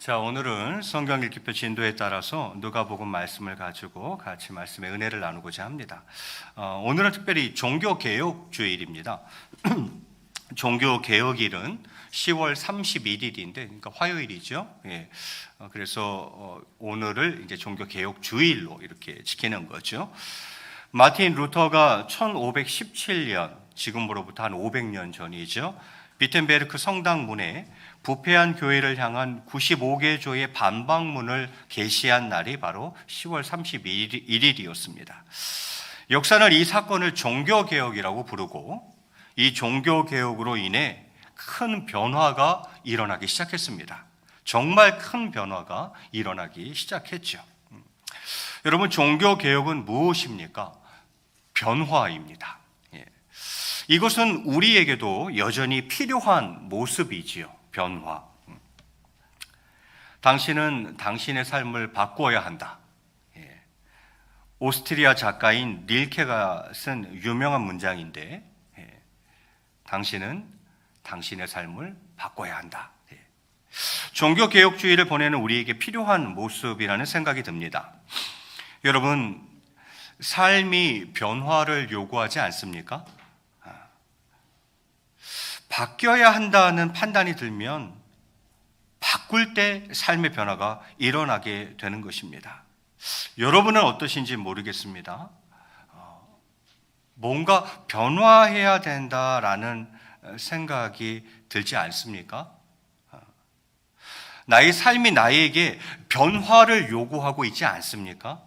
자, 오늘은 성경 읽기표 진도에 따라서 누가복음 말씀을 가지고 같이 말씀의 은혜를 나누고자 합니다. 오늘은 특별히 종교개혁 주일입니다. 종교개혁일은 10월 31일인데, 그러니까 화요일이죠. 예. 그래서 오늘을 이제 종교개혁 주일로 이렇게 지키는 거죠. 마틴 루터가 1517년, 지금으로부터 한 500년 전이죠. 비텐베르크 성당 문에 부패한 교회를 향한 95개조의 반박문을 게시한 날이 바로 10월 31일이었습니다. 역사는 이 사건을 종교개혁이라고 부르고, 이 종교개혁으로 인해 큰 변화가 일어나기 시작했습니다. 정말 큰 변화가 일어나기 시작했죠. 여러분, 종교개혁은 무엇입니까? 변화입니다. 이것은 우리에게도 여전히 필요한 모습이지요. 변화. 당신은 당신의 삶을 바꾸어야 한다. 오스트리아 작가인 릴케가 쓴 유명한 문장인데, 당신은 당신의 삶을 바꿔야 한다. 종교개혁주의를 보내는 우리에게 필요한 모습이라는 생각이 듭니다. 여러분, 삶이 변화를 요구하지 않습니까? 바뀌어야 한다는 판단이 들면 바꿀 때 삶의 변화가 일어나게 되는 것입니다. 여러분은 어떠신지 모르겠습니다. 뭔가 변화해야 된다라는 생각이 들지 않습니까? 나의 삶이 나에게 변화를 요구하고 있지 않습니까?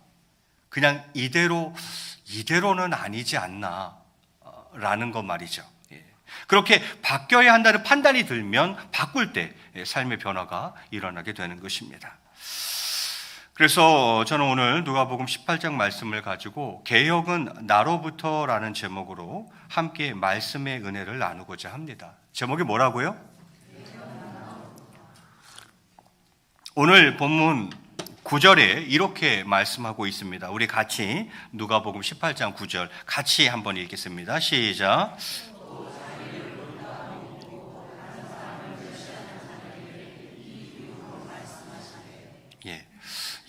그냥 이대로는 아니지 않나 라는 것 말이죠. 그렇게 바뀌어야 한다는 판단이 들면 바꿀 때 삶의 변화가 일어나게 되는 것입니다. 그래서 저는 오늘 누가복음 18장 말씀을 가지고 개혁은 나로부터라는 제목으로 함께 말씀의 은혜를 나누고자 합니다. 제목이 뭐라고요? 오늘 본문 9절에 이렇게 말씀하고 있습니다. 우리 같이 누가복음 18장 9절 같이 한번 읽겠습니다. 시작.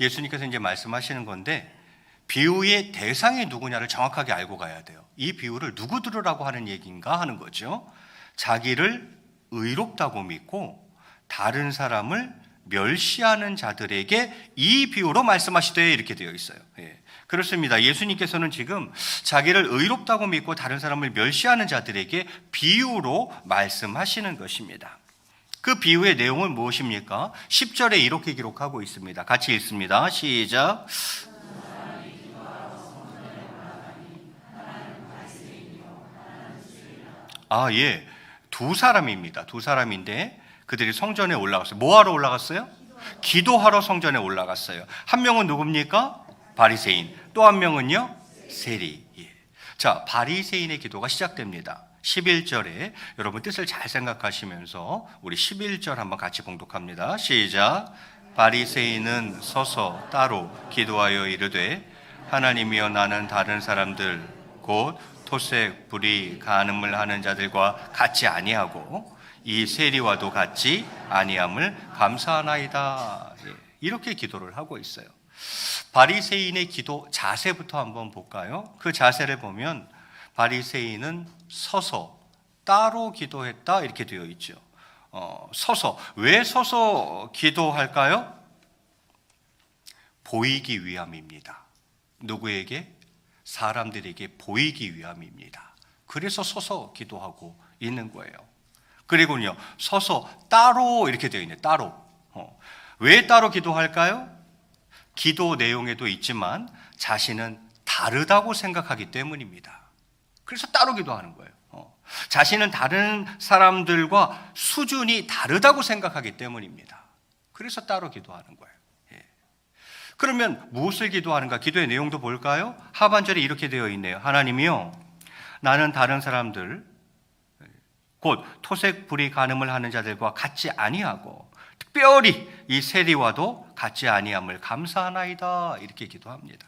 예수님께서 이제 말씀하시는 건데, 비유의 대상이 누구냐를 정확하게 알고 가야 돼요. 이 비유를 누구 들으라고 하는 얘기인가 하는 거죠. 자기를 의롭다고 믿고 다른 사람을 멸시하는 자들에게 이 비유로 말씀하시되 이렇게 되어 있어요. 그렇습니다. 예수님께서는 지금 자기를 의롭다고 믿고 다른 사람을 멸시하는 자들에게 비유로 말씀하시는 것입니다. 그 비유의 내용은 무엇입니까? 10절에 이렇게 기록하고 있습니다. 같이 읽습니다. 시작. 두 사람입니다. 두 사람인데 그들이 성전에 올라갔어요. 뭐하러 올라갔어요? 기도하러 성전에 올라갔어요. 한 명은 누굽니까? 바리새인. 또 한 명은요? 세리. 자, 바리새인의 기도가 시작됩니다. 11절에 여러분 뜻을 잘 생각하시면서 우리 11절 한번 같이 봉독합니다. 시작. 바리새인은 서서 따로 기도하여 이르되, 하나님이여, 나는 다른 사람들 곧 토색, 불의, 간음을 하는 자들과 같이 아니하고 이 세리와도 같이 아니함을 감사하나이다. 이렇게 기도를 하고 있어요. 바리새인의 기도 자세부터 한번 볼까요? 그 자세를 보면 바리새인은 서서 따로 기도했다 이렇게 되어 있죠. 서서, 왜 서서 기도할까요? 보이기 위함입니다. 누구에게? 사람들에게 보이기 위함입니다. 그래서 서서 기도하고 있는 거예요. 그리고요, 서서 따로 이렇게 되어 있네. 따로. 왜 따로 기도할까요? 기도 내용에도 있지만 자신은 다르다고 생각하기 때문입니다. 그래서 따로 기도하는 거예요. 자신은 다른 사람들과 수준이 다르다고 생각하기 때문입니다. 그래서 따로 기도하는 거예요. 그러면 무엇을 기도하는가? 기도의 내용도 볼까요? 하반절에 이렇게 되어 있네요. 하나님이요, 나는 다른 사람들 곧 토색, 불의, 간음을 하는 자들과 같이 아니하고 특별히 이 세리와도 같이 아니함을 감사하나이다 이렇게 기도합니다.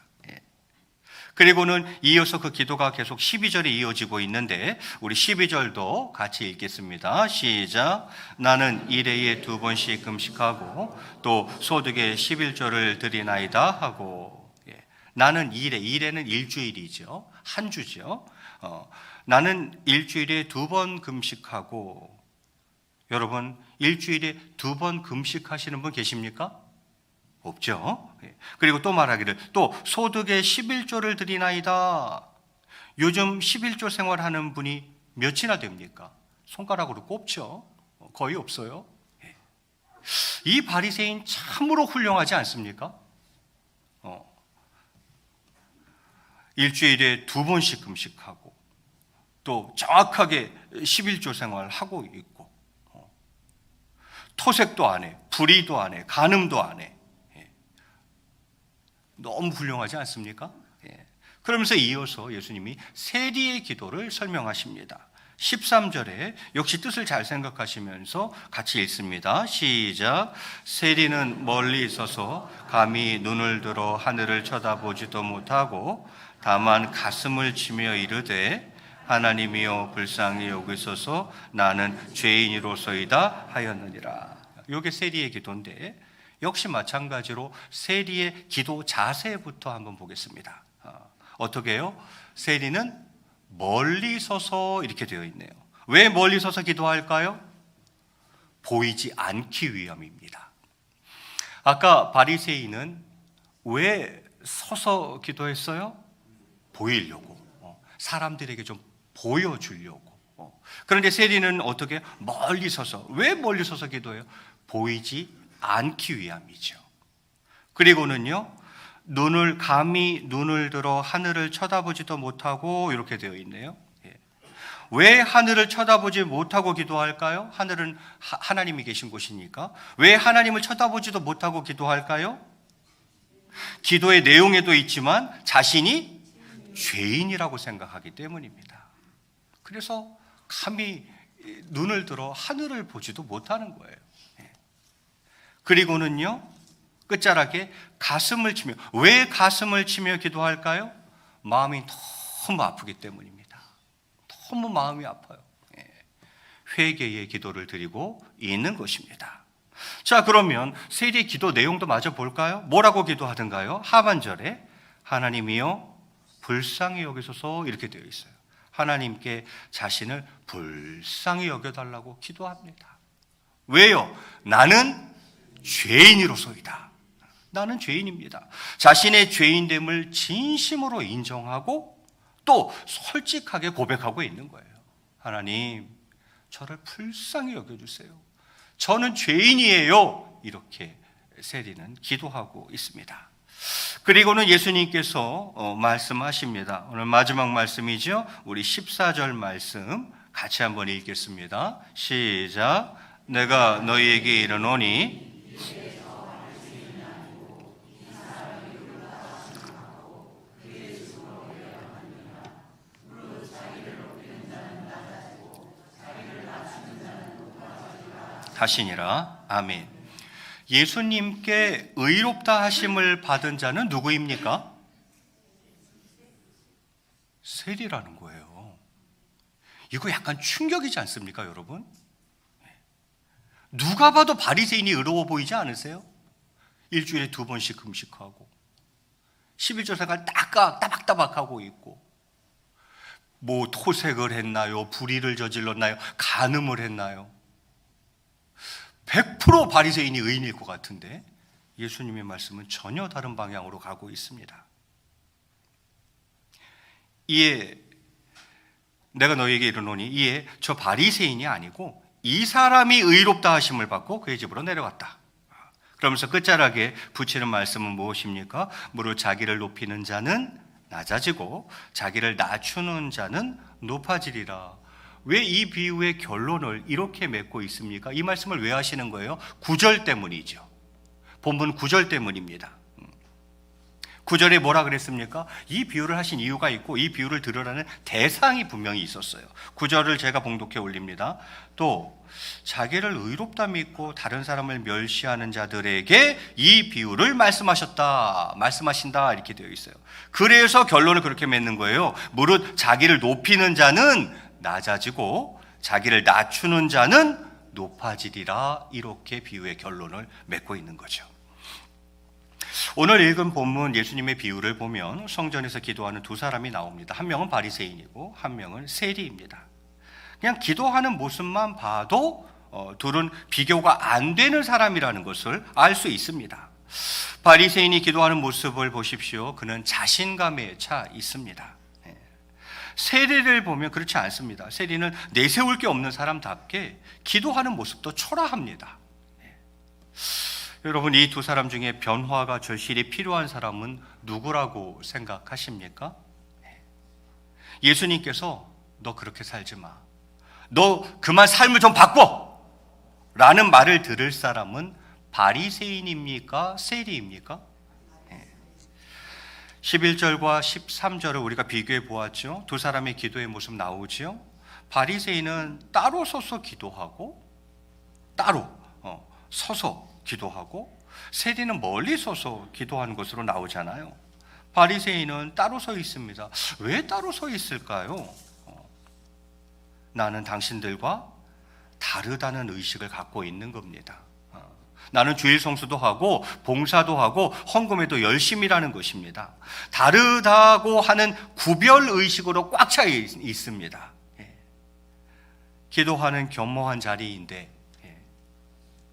그리고는 이어서 그 기도가 계속 12절에 이어지고 있는데 우리 12절도 같이 읽겠습니다. 시작. 나는 일해에 2번씩 금식하고 또 소득의 11조를 드리나이다 하고. 나는 일해는 일주일이죠. 한 주죠. 나는 일주일에 2번 금식하고. 여러분, 일주일에 2번 금식하시는 분 계십니까? 없죠. 그리고 또 말하기를 또 소득의 11조를 드리나이다. 요즘 11조 생활하는 분이 몇이나 됩니까? 손가락으로 꼽죠. 거의 없어요. 이 바리새인 참으로 훌륭하지 않습니까? 일주일에 2번씩 금식하고 또 정확하게 11조 생활하고 있고 토색도 안 해, 불의도 안 해, 간음도 안 해. 너무 훌륭하지 않습니까? 그러면서 이어서 예수님이 세리의 기도를 설명하십니다. 13절에 역시 뜻을 잘 생각하시면서 같이 읽습니다. 시작. 세리는 멀리 있어서 감히 눈을 들어 하늘을 쳐다보지도 못하고 다만 가슴을 치며 이르되 하나님이여 불쌍히 여기소서 나는 죄인이로소이다 하였느니라. 이게 세리의 기도인데 역시 마찬가지로 세리의 기도 자세부터 한번 보겠습니다. 어떻게 해요? 세리는 멀리 서서 이렇게 되어 있네요. 왜 멀리 서서 기도할까요? 보이지 않기 위함입니다. 아까 바리새인은 왜 서서 기도했어요? 보이려고, 사람들에게 좀 보여주려고. 그런데 세리는 어떻게 멀리 서서, 왜 멀리 서서 기도해요? 보이지 않기 위함이죠. 그리고는요, 감히 눈을 들어 하늘을 쳐다보지도 못하고 이렇게 되어 있네요. 왜 하늘을 쳐다보지 못하고 기도할까요? 하늘은 하나님이 계신 곳이니까. 왜 하나님을 쳐다보지도 못하고 기도할까요? 기도의 내용에도 있지만 자신이 죄인이라고 생각하기 때문입니다. 그래서 감히 눈을 들어 하늘을 보지도 못하는 거예요. 그리고는요, 끝자락에 가슴을 치며, 왜 가슴을 치며 기도할까요? 마음이 너무 아프기 때문입니다. 너무 마음이 아파요. 회개의 기도를 드리고 있는 것입니다. 자, 그러면 세리의 기도 내용도 마저 볼까요? 뭐라고 기도하던가요? 하반절에 하나님이여 불쌍히 여기소서 이렇게 되어 있어요. 하나님께 자신을 불쌍히 여겨달라고 기도합니다. 왜요? 나는 죄인이로소이다. 나는 죄인입니다. 자신의 죄인됨을 진심으로 인정하고 또 솔직하게 고백하고 있는 거예요. 하나님, 저를 불쌍히 여겨주세요. 저는 죄인이에요. 이렇게 세리는 기도하고 있습니다. 그리고는 예수님께서 말씀하십니다. 오늘 마지막 말씀이죠. 우리 14절 말씀 같이 한번 읽겠습니다. 시작. 내가 너희에게 이르노니 하시니라. 아멘. 예수님께 의롭다 하심을 받은 자는 누구입니까? 세리라는 거예요. 이거 약간 충격이지 않습니까, 여러분? 누가 봐도 바리새인이 의로워 보이지 않으세요? 일주일에 2번씩 금식하고 11조 생활 따박따박하고 있고 뭐 토색을 했나요? 불의를 저질렀나요? 간음을 했나요? 100% 바리새인이 의인일 것 같은데 예수님의 말씀은 전혀 다른 방향으로 가고 있습니다. 이에 내가 너희에게 이르노니 이에 저 바리새인이 아니고 이 사람이 의롭다 하심을 받고 그의 집으로 내려갔다. 그러면서 끝자락에 붙이는 말씀은 무엇입니까? 무릇 자기를 높이는 자는 낮아지고 자기를 낮추는 자는 높아지리라. 왜 이 비유의 결론을 이렇게 맺고 있습니까? 이 말씀을 왜 하시는 거예요? 9절 때문이죠. 본문 9절 때문입니다. 9절에 뭐라 그랬습니까? 이 비유를 하신 이유가 있고 이 비유를 들으라는 대상이 분명히 있었어요. 9절을 제가 봉독해 올립니다. 또 자기를 의롭다 믿고 다른 사람을 멸시하는 자들에게 이 비유를 말씀하신다 이렇게 되어 있어요. 그래서 결론을 그렇게 맺는 거예요. 무릇 자기를 높이는 자는 낮아지고 자기를 낮추는 자는 높아지리라, 이렇게 비유의 결론을 맺고 있는 거죠. 오늘 읽은 본문 예수님의 비유를 보면 성전에서 기도하는 두 사람이 나옵니다. 한 명은 바리새인이고 한 명은 세리입니다. 그냥 기도하는 모습만 봐도 둘은 비교가 안 되는 사람이라는 것을 알 수 있습니다. 바리새인이 기도하는 모습을 보십시오. 그는 자신감에 차 있습니다. 세리를 보면 그렇지 않습니다. 세리는 내세울 게 없는 사람답게 기도하는 모습도 초라합니다. 여러분, 이 두 사람 중에 변화가 절실히 필요한 사람은 누구라고 생각하십니까? 예수님께서 너 그렇게 살지 마, 너 그만 삶을 좀 바꿔 라는 말을 들을 사람은 바리새인입니까? 세리입니까? 11절과 13절을 우리가 비교해 보았죠. 두 사람의 기도의 모습 나오죠. 바리새인은 따로 서서 기도하고 따로 서서 기도하고, 세리는 멀리 서서 기도하는 것으로 나오잖아요. 바리새인은 따로 서 있습니다. 왜 따로 서 있을까요? 나는 당신들과 다르다는 의식을 갖고 있는 겁니다. 나는 주일 성수도 하고 봉사도 하고 헌금에도 열심이라는 것입니다. 다르다고 하는 구별 의식으로 꽉 차 있습니다. 기도하는 겸허한 자리인데,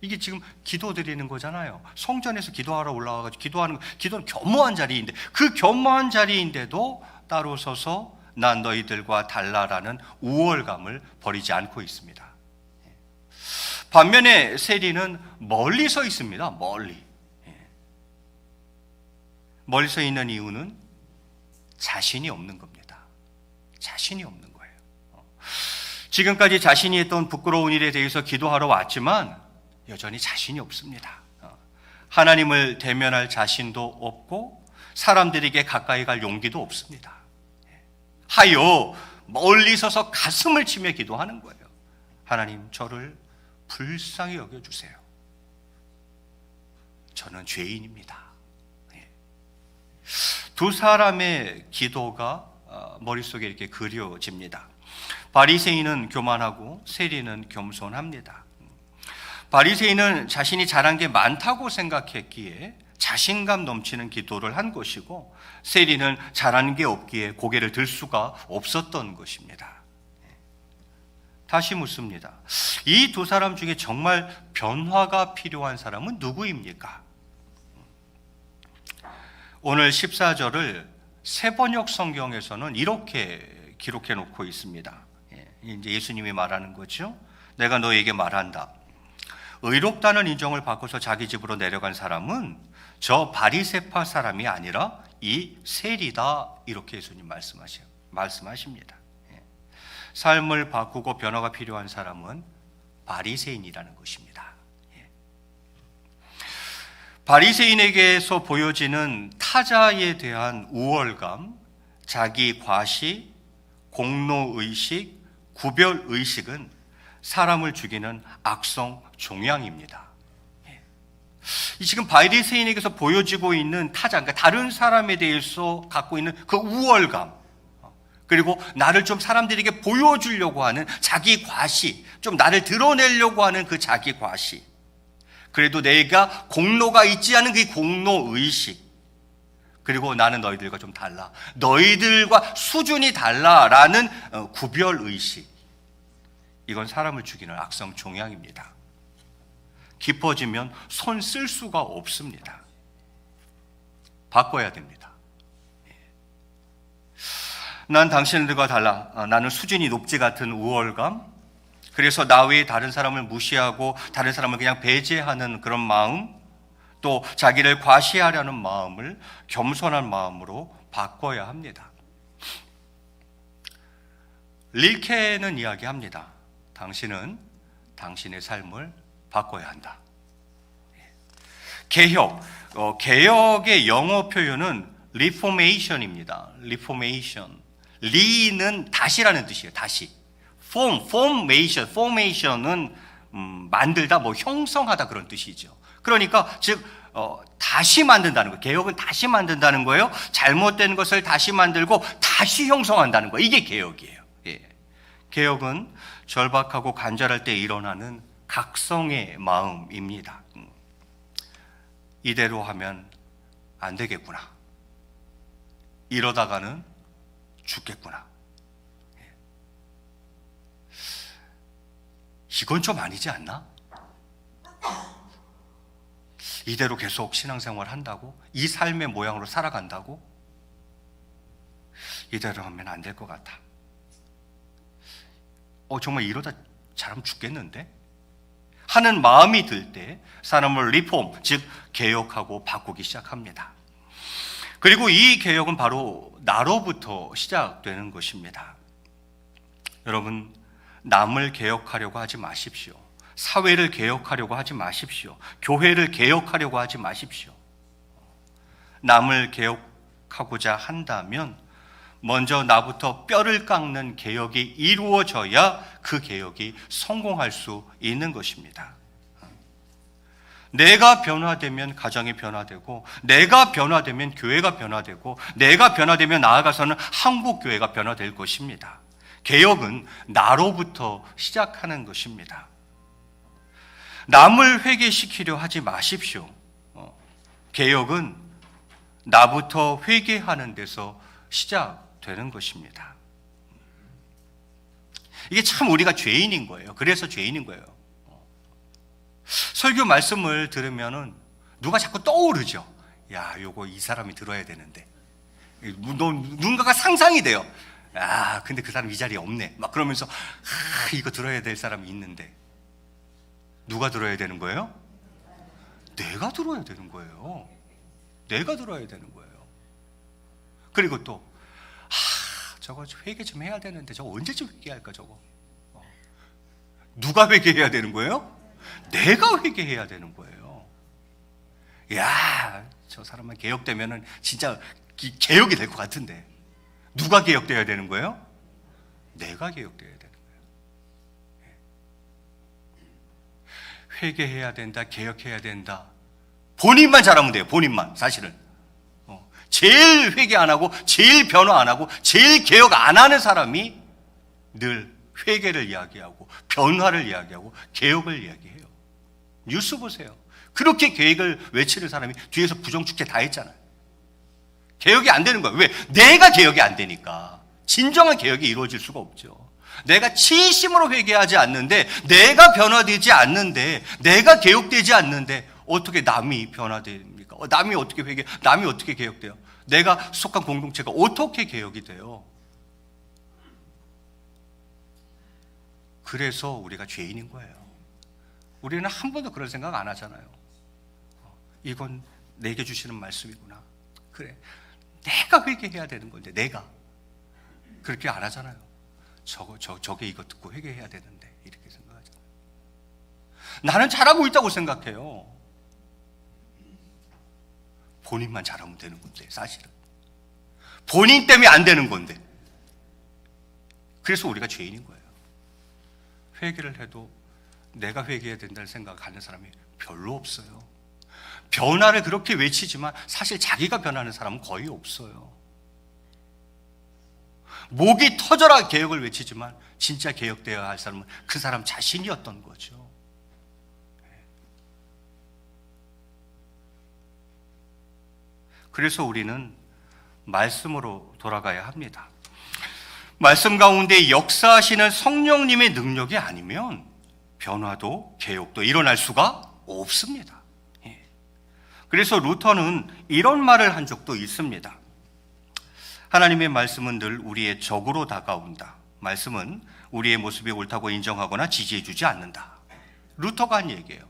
이게 지금 기도 드리는 거잖아요. 성전에서 기도하러 올라와가지고 기도는 겸허한 자리인데, 그 겸허한 자리인데도 따로 서서 난 너희들과 달라라는 우월감을 버리지 않고 있습니다. 반면에 세리는 멀리 서 있습니다. 멀리 서 있는 이유는 자신이 없는 겁니다. 자신이 없는 거예요. 지금까지 자신이 했던 부끄러운 일에 대해서 기도하러 왔지만 여전히 자신이 없습니다. 하나님을 대면할 자신도 없고 사람들에게 가까이 갈 용기도 없습니다. 하여 멀리 서서 가슴을 치며 기도하는 거예요. 하나님, 저를 불쌍히 여겨주세요. 저는 죄인입니다. 두 사람의 기도가 머릿속에 이렇게 그려집니다. 바리새인은 교만하고 세리는 겸손합니다. 바리새인은 자신이 잘한 게 많다고 생각했기에 자신감 넘치는 기도를 한 것이고, 세리는 잘한 게 없기에 고개를 들 수가 없었던 것입니다. 다시 묻습니다. 이 두 사람 중에 정말 변화가 필요한 사람은 누구입니까? 오늘 14절을 새번역 성경에서는 이렇게 기록해 놓고 있습니다. 이제 예수님이 말하는 거죠. 내가 너에게 말한다. 의롭다는 인정을 받고서 자기 집으로 내려간 사람은 저 바리새파 사람이 아니라 이 세리다, 이렇게 예수님 말씀하십니다. 삶을 바꾸고 변화가 필요한 사람은 바리새인이라는 것입니다. 바리새인에게서 보여지는 타자에 대한 우월감, 자기 과시, 공로의식, 구별의식은 사람을 죽이는 악성 종양입니다. 지금 바리새인에게서 보여지고 있는 타자, 그러니까 다른 사람에 대해서 갖고 있는 그 우월감, 그리고 나를 좀 사람들에게 보여주려고 하는 자기 과시, 좀 나를 드러내려고 하는 그 자기 과시, 그래도 내가 공로가 있지 않은 그 공로의식, 그리고 나는 너희들과 좀 달라, 너희들과 수준이 달라라는 구별의식, 이건 사람을 죽이는 악성 종양입니다. 깊어지면 손 쓸 수가 없습니다. 바꿔야 됩니다. 난 당신들과 달라, 나는 수준이 높지 같은 우월감, 그래서 나 외에 다른 사람을 무시하고 다른 사람을 그냥 배제하는 그런 마음, 또 자기를 과시하려는 마음을 겸손한 마음으로 바꿔야 합니다. 릴케는 이야기합니다. 당신은 당신의 삶을 바꿔야 한다. 개혁의 영어 표현은 리포메이션입니다. 리포메이션. 리는 다시라는 뜻이에요. 다시. 포메이션은 만들다, 뭐 형성하다 그런 뜻이죠. 그러니까 즉 다시 만든다는 거예요. 개혁은 다시 만든다는 거예요. 잘못된 것을 다시 만들고 다시 형성한다는 거예요. 이게 개혁이에요. 예. 개혁은 절박하고 간절할 때 일어나는 각성의 마음입니다. 이대로 하면 안 되겠구나. 이러다가는 죽겠구나. 이건 좀 아니지 않나? 이대로 계속 신앙생활 한다고? 이 삶의 모양으로 살아간다고? 이대로 하면 안 될 것 같아. 정말 이러다 잘하면 죽겠는데? 하는 마음이 들 때 사람을 리폼, 즉 개혁하고 바꾸기 시작합니다. 그리고 이 개혁은 바로 나로부터 시작되는 것입니다. 여러분, 남을 개혁하려고 하지 마십시오. 사회를 개혁하려고 하지 마십시오. 교회를 개혁하려고 하지 마십시오. 남을 개혁하고자 한다면 먼저 나부터 뼈를 깎는 개혁이 이루어져야 그 개혁이 성공할 수 있는 것입니다. 내가 변화되면 가정이 변화되고, 내가 변화되면 교회가 변화되고, 내가 변화되면 나아가서는 한국교회가 변화될 것입니다. 개혁은 나로부터 시작하는 것입니다. 남을 회개시키려 하지 마십시오. 개혁은 나부터 회개하는 데서 시작되는 것입니다. 이게 참 우리가 죄인인 거예요. 그래서 죄인인 거예요. 설교 말씀을 들으면은 누가 자꾸 떠오르죠. 야, 요거 이 사람이 들어야 되는데. 누군가가 상상이 돼요. 아, 근데 그 사람 이 자리에 없네. 막 그러면서 이거 들어야 될 사람이 있는데. 누가 들어야 되는 거예요? 내가 들어야 되는 거예요. 내가 들어야 되는 거예요. 그리고 또 저거 회개 좀 해야 되는데 저거 언제쯤 회개할까 저거? 누가 회개해야 되는 거예요? 내가 회개해야 되는 거예요. 야, 저 사람만 개혁되면은 진짜 개혁이 될 것 같은데. 누가 개혁돼야 되는 거예요? 내가 개혁돼야 되는 거예요. 회개해야 된다, 개혁해야 된다. 본인만 잘하면 돼요. 본인만. 사실은 제일 회개 안 하고, 제일 변화 안 하고, 제일 개혁 안 하는 사람이 늘 회개를 이야기하고, 변화를 이야기하고, 개혁을 이야기해요. 뉴스 보세요. 그렇게 계획을 외치는 사람이 뒤에서 부정축제 다 했잖아요. 개혁이 안 되는 거예요. 왜? 내가 개혁이 안 되니까. 진정한 개혁이 이루어질 수가 없죠. 내가 진심으로 회개하지 않는데, 내가 변화되지 않는데, 내가 개혁되지 않는데 어떻게 남이 변화됩니까? 남이 어떻게 남이 어떻게 개혁돼요? 내가 속한 공동체가 어떻게 개혁이 돼요? 그래서 우리가 죄인인 거예요. 우리는 한 번도 그런 생각 안 하잖아요. 이건 내게 주시는 말씀이구나. 그래, 내가 회개해야 되는 건데 내가 그렇게 안 하잖아요. 저게 이거 듣고 회개해야 되는데 이렇게 생각하잖아요. 나는 잘하고 있다고 생각해요. 본인만 잘하면 되는 건데 사실은 본인 때문에 안 되는 건데. 그래서 우리가 죄인인 거예요. 회개를 해도 내가 회개해야 된다는 생각하는 사람이 별로 없어요. 변화를 그렇게 외치지만 사실 자기가 변하는 사람은 거의 없어요. 목이 터져라 개혁을 외치지만 진짜 개혁되어야 할 사람은 그 사람 자신이었던 거죠. 그래서 우리는 말씀으로 돌아가야 합니다. 말씀 가운데 역사하시는 성령님의 능력이 아니면 변화도 개혁도 일어날 수가 없습니다. 그래서 루터는 이런 말을 한 적도 있습니다. 하나님의 말씀은 늘 우리의 적으로 다가온다. 말씀은 우리의 모습이 옳다고 인정하거나 지지해주지 않는다. 루터가 한 얘기예요.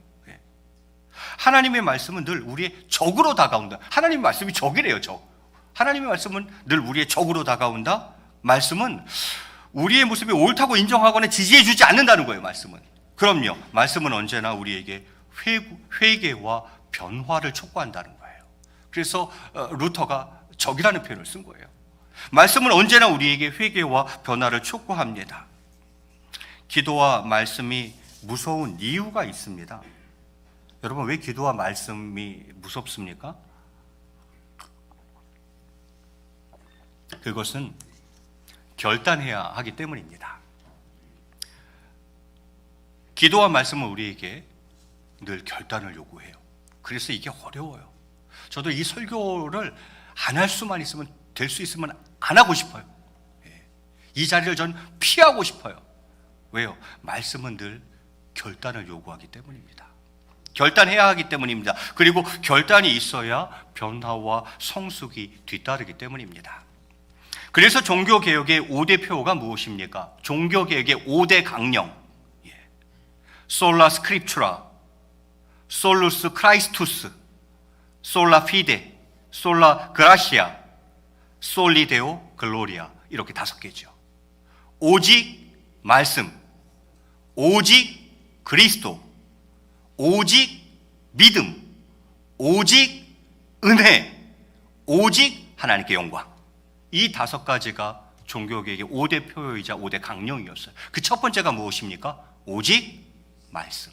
하나님의 말씀은 늘 우리의 적으로 다가온다. 하나님의 말씀이 적이래요, 적. 하나님의 말씀은 늘 우리의 적으로 다가온다. 말씀은 우리의 모습이 옳다고 인정하거나 지지해주지 않는다는 거예요, 말씀은. 그럼요, 말씀은 언제나 우리에게 회개와 변화를 촉구한다는 거예요. 그래서 루터가 적이라는 표현을 쓴 거예요. 말씀은 언제나 우리에게 회개와 변화를 촉구합니다. 기도와 말씀이 무서운 이유가 있습니다. 여러분, 왜 기도와 말씀이 무섭습니까? 그것은 결단해야 하기 때문입니다. 기도와 말씀은 우리에게 늘 결단을 요구해요. 그래서 이게 어려워요. 저도 이 설교를 안 할 수만 있으면, 될 수 있으면 안 하고 싶어요. 이 자리를 전 피하고 싶어요. 왜요? 말씀은 늘 결단을 요구하기 때문입니다. 결단해야 하기 때문입니다. 그리고 결단이 있어야 변화와 성숙이 뒤따르기 때문입니다. 그래서 종교개혁의 5대 표어가 무엇입니까? 종교개혁의 5대 강령. 솔라 스크립추라, 솔루스 크라이스투스, 솔라 피데, 솔라 그라시아, 솔리데오 글로리아, 이렇게 5개죠. 오직 말씀, 오직 그리스도, 오직 믿음, 오직 은혜, 오직 하나님께 영광. 이 5가지가 종교개혁의 5대 표어이자 5대 강령이었어요. 그 첫 번째가 무엇입니까? 오직 말씀,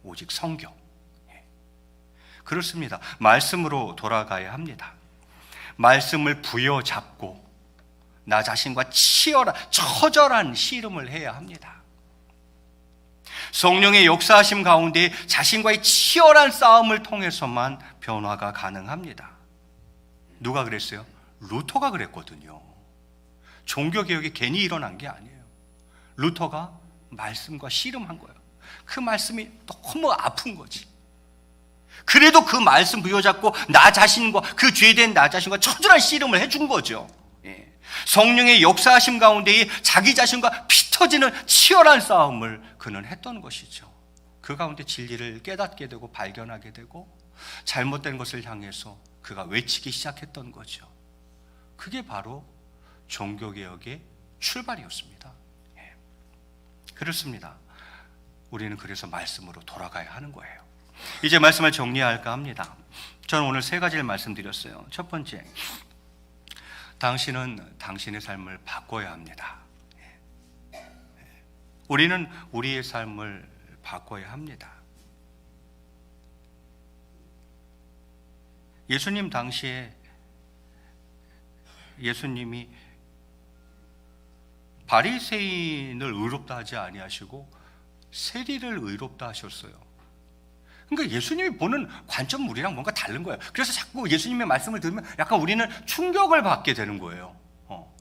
오직 성경. 그렇습니다. 말씀으로 돌아가야 합니다. 말씀을 부여잡고 나 자신과 치열한, 처절한 씨름을 해야 합니다. 성령의 역사하심 가운데 자신과의 치열한 싸움을 통해서만 변화가 가능합니다. 누가 그랬어요? 루터가 그랬거든요. 종교개혁이 괜히 일어난 게 아니에요. 루터가 말씀과 씨름한 거예요. 그 말씀이 너무 아픈 거지. 그래도 그 말씀 부여잡고 나 자신과, 그 죄된 나 자신과 처절한 씨름을 해준 거죠. 성령의 역사하심 가운데에 자기 자신과 피 터지는 치열한 싸움을 그는 했던 것이죠. 그 가운데 진리를 깨닫게 되고 발견하게 되고 잘못된 것을 향해서 그가 외치기 시작했던 거죠. 그게 바로 종교개혁의 출발이었습니다. 그렇습니다. 우리는 그래서 말씀으로 돌아가야 하는 거예요. 이제 말씀을 정리할까 합니다. 저는 오늘 3가지를 말씀드렸어요. 첫 번째, 당신은 당신의 삶을 바꿔야 합니다. 우리는 우리의 삶을 바꿔야 합니다. 예수님 당시에 예수님이 바리새인을 의롭다 하지 아니하시고 세리를 의롭다 하셨어요. 그러니까 예수님이 보는 관점 우리랑 뭔가 다른 거예요. 그래서 자꾸 예수님의 말씀을 들으면 약간 우리는 충격을 받게 되는 거예요.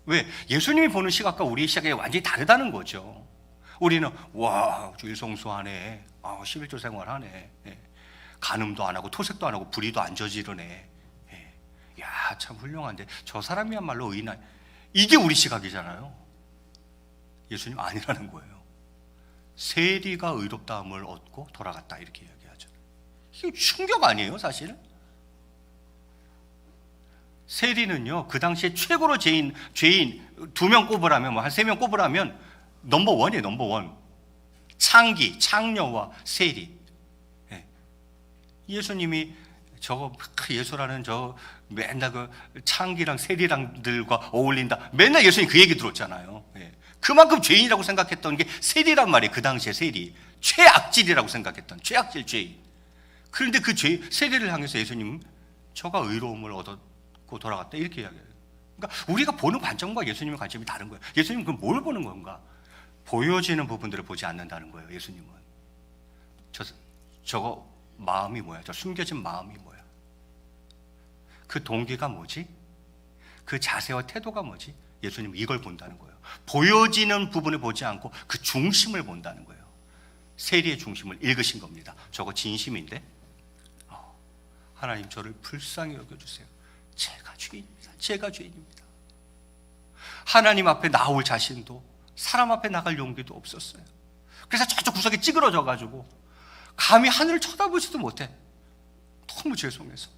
왜? 예수님이 보는 시각과 우리의 시각이 완전히 다르다는 거죠. 우리는 와, 주일 성수하네, 11조 생활하네, 간음도 안 하고 토색도 안 하고 불의도 안 저지르네, 야, 참 훌륭한데 저 사람이야말로 의인아. 이게 우리 시각이잖아요. 예수님 아니라는 거예요. 세리가 의롭다함을 얻고 돌아갔다, 이렇게 이야기하죠. 이게 충격 아니에요, 사실? 세리는요, 그 당시에 최고로 죄인 2명 꼽으라면, 한 3명 꼽으라면 넘버 원이에요, 넘버 원. 창기, 창녀와 세리. 예수님이 저거 예수라는 저 맨날 그 창기랑 세리랑들과 어울린다, 맨날 예수님 그 얘기 들었잖아요. 그만큼 죄인이라고 생각했던 게 세리란 말이에요. 그 당시에 세리, 최악질이라고 생각했던 최악질 죄인. 그런데 그 세리를 향해서 예수님 저가 의로움을 얻었고 돌아갔다, 이렇게 이야기해요. 그러니까 우리가 보는 관점과 예수님의 관점이 다른 거예요. 예수님은 그럼 뭘 보는 건가? 보여지는 부분들을 보지 않는다는 거예요. 예수님은 저거 마음이 뭐야? 저 숨겨진 마음이 뭐야? 그 동기가 뭐지? 그 자세와 태도가 뭐지? 예수님은 이걸 본다는 거예요. 보여지는 부분을 보지 않고 그 중심을 본다는 거예요. 세리의 중심을 읽으신 겁니다. 저거 진심인데 하나님 저를 불쌍히 여겨주세요. 제가 죄인입니다. 제가 죄인입니다. 하나님 앞에 나올 자신도, 사람 앞에 나갈 용기도 없었어요. 그래서 저쪽 구석에 찌그러져 가지고 감히 하늘을 쳐다보지도 못해. 너무 죄송해서.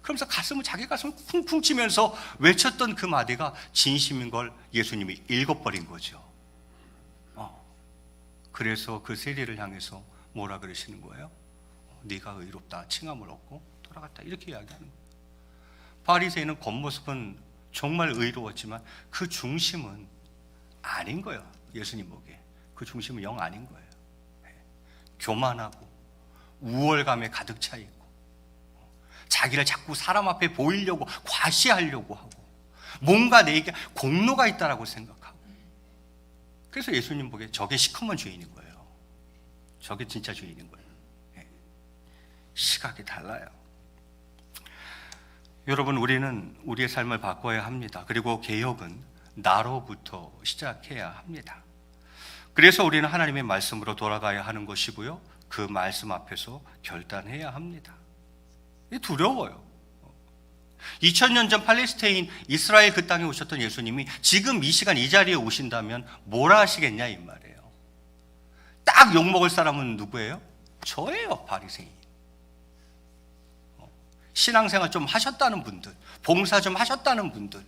그러면서 자기 가슴을 쿵쿵 치면서 외쳤던 그 마디가 진심인 걸 예수님이 읽어버린 거죠. 그래서 그 세리를 향해서 뭐라 그러시는 거예요? 네가 의롭다 칭함을 얻고 돌아갔다, 이렇게 이야기하는 거예요. 바리새인은 겉모습은 정말 의로웠지만 그 중심은 아닌 거예요. 예수님 보기에 그 중심은 영 아닌 거예요. 교만하고 우월감에 가득 차 있고 자기를 자꾸 사람 앞에 보이려고 과시하려고 하고 뭔가 내게 공로가 있다라고 생각하고, 그래서 예수님 보기에 저게 시커먼 주인인 거예요. 저게 진짜 주인인 거예요. 시각이 달라요. 여러분, 우리는 우리의 삶을 바꿔야 합니다. 그리고 개혁은 나로부터 시작해야 합니다. 그래서 우리는 하나님의 말씀으로 돌아가야 하는 것이고요, 그 말씀 앞에서 결단해야 합니다. 두려워요. 2000년 전 팔레스타인 이스라엘 그 땅에 오셨던 예수님이 지금 이 시간 이 자리에 오신다면 뭐라 하시겠냐 이 말이에요. 딱 욕먹을 사람은 누구예요? 저예요. 바리새인. 신앙생활 좀 하셨다는 분들, 봉사 좀 하셨다는 분들.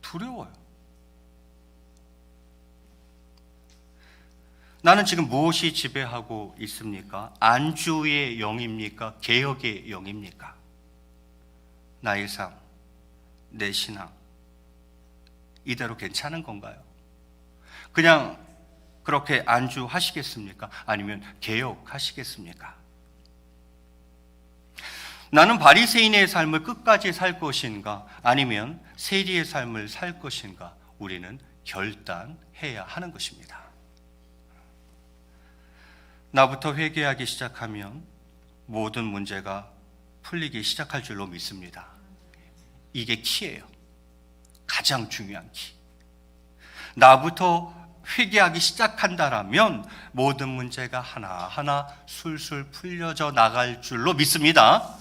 두려워요. 나는 지금 무엇이 지배하고 있습니까? 안주의 영입니까? 개혁의 영입니까? 나의 삶, 내 신앙, 이대로 괜찮은 건가요? 그냥 그렇게 안주하시겠습니까? 아니면 개혁하시겠습니까? 나는 바리새인의 삶을 끝까지 살 것인가? 아니면 세리의 삶을 살 것인가? 우리는 결단해야 하는 것입니다. 나부터 회개하기 시작하면 모든 문제가 풀리기 시작할 줄로 믿습니다. 이게 키예요. 가장 중요한 키. 나부터 회개하기 시작한다라면 모든 문제가 하나하나 술술 풀려져 나갈 줄로 믿습니다.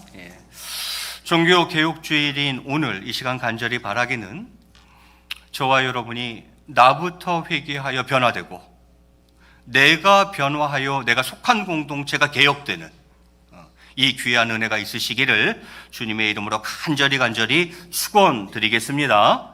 종교개혁주일인 오늘 이 시간 간절히 바라기는 저와 여러분이 나부터 회개하여 변화되고 내가 변화하여 내가 속한 공동체가 개혁되는 이 귀한 은혜가 있으시기를 주님의 이름으로 간절히 축원드리겠습니다.